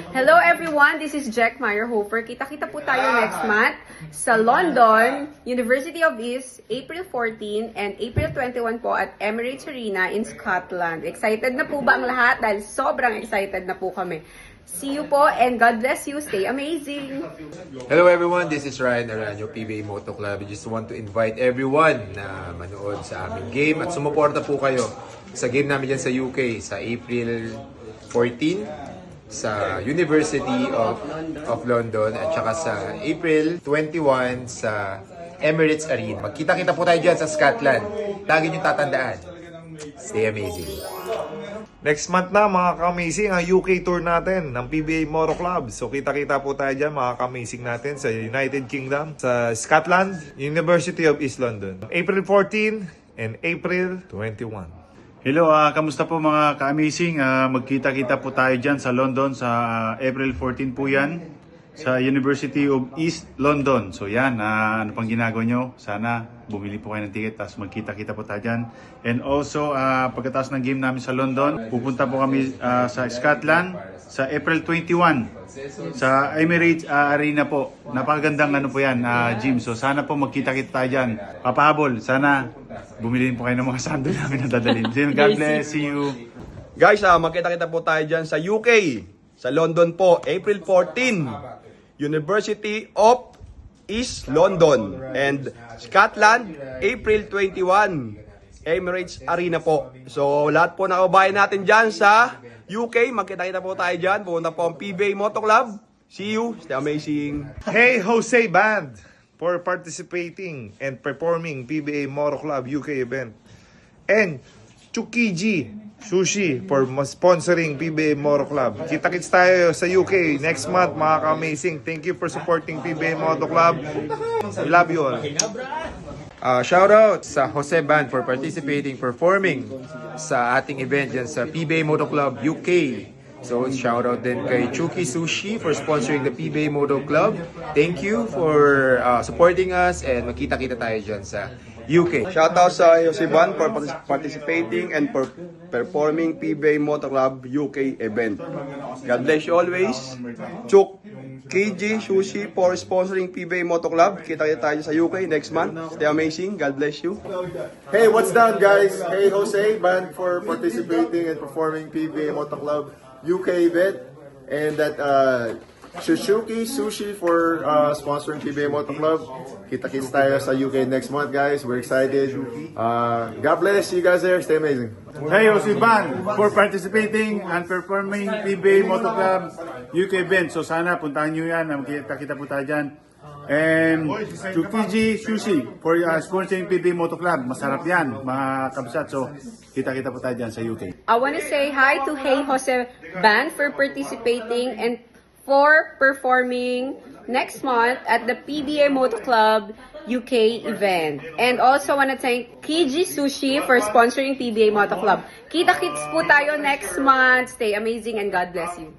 Hello everyone, this is Jack Meyerhofer. Kita-kita po tayo next month sa London, University of East, April 14 and April 21 po at Emirates Arena in Scotland. Excited na po ba ang lahat? Dahil sobrang excited na po kami. See you po and God bless you. Stay amazing! Hello everyone, this is Ryan Aranyo, PBA Moto Club. We just want to invite everyone na manood sa aming game at sumuporta po kayo sa game namin dyan sa UK sa April 14 sa University of London at saka sa April 21 sa Emirates Arena. Magkita-kita po tayo dyan sa Scotland. Lagi nyo tatandaan. Stay amazing. Next month na mga ka-amazing ang UK tour natin ng PBA Moto Club. So kita-kita po tayo dyan mga ka-amazing natin sa United Kingdom, sa Scotland, University of East London. April 14 and April 21. Hello, kamusta po mga ka-amazing? Magkita-kita po tayo dyan sa London sa April 14 po yan sa University of East London. So yan, ano pang ginagawa nyo? Sana bumili po kayo ng ticket tapos magkita-kita po tayo dyan. And also, pagkatapos ng game namin sa London, pupunta po kami sa Scotland sa April 21 sa Emirates Arena po. Napakagandang ano po yan, gym. So sana po magkita-kita tayo dyan. Papahabol, sana bumili po kayo ng mga sando namin na dadalhin. God bless, see you. Guys, magkita-kita po tayo dyan sa UK, sa London po, April 14. University of East London. And Scotland, April 21. Emirates Arena po. So, lahat po na kabayan natin dyan sa UK, magkita-kita po tayo dyan. Pupunta po ang PBA Moto Club. See you. Stay amazing. Hey Jose Band for participating and performing PBA Moto Club UK event. And Chukiji Sushi for sponsoring PBA Moto Club. Kita-kits tayo sa UK next month mga ka-amazing. Thank you for supporting PBA Moto Club. We love you all. Shoutout sa Jose Band for participating, performing sa ating event dyan sa PBA Moto Club UK. So, shoutout din kay Chuki Sushi for sponsoring the PBA Moto Club. Thank you for supporting us and magkita-kita tayo dyan sa UK. Shoutout sa Josiban for participating and for performing PBA Moto Club UK event. God bless you always. Chuk KG Sushi for sponsoring PBA Moto Club. Kita-kita tayo sa UK next month. Stay amazing. God bless you. Hey, what's down, guys? Hey, Jose Band for participating and performing PBA Moto Club UK event, and that Suzuki Sushi for sponsoring PBA Moto Club. Kita-kits tayo sa UK next month, guys. We're excited. God bless you guys there. Stay amazing. Hey, Josiban, for participating and performing PBA Moto Club UK event. So sana puntahan nyo yan, magkita-kita po tayo dyan. And Chukiji Sushi for sponsoring PBA Moto Club. Masarap yan, mga kabsat. So kita-kita po tayo dyan sa UK. I want to say hi to Hey Jose Band for participating and for performing next month at the PBA Moto Club UK event. And also want to thank Kiji Sushi for sponsoring PBA Moto Club. Kita-kits po tayo next month. Stay amazing and God bless you.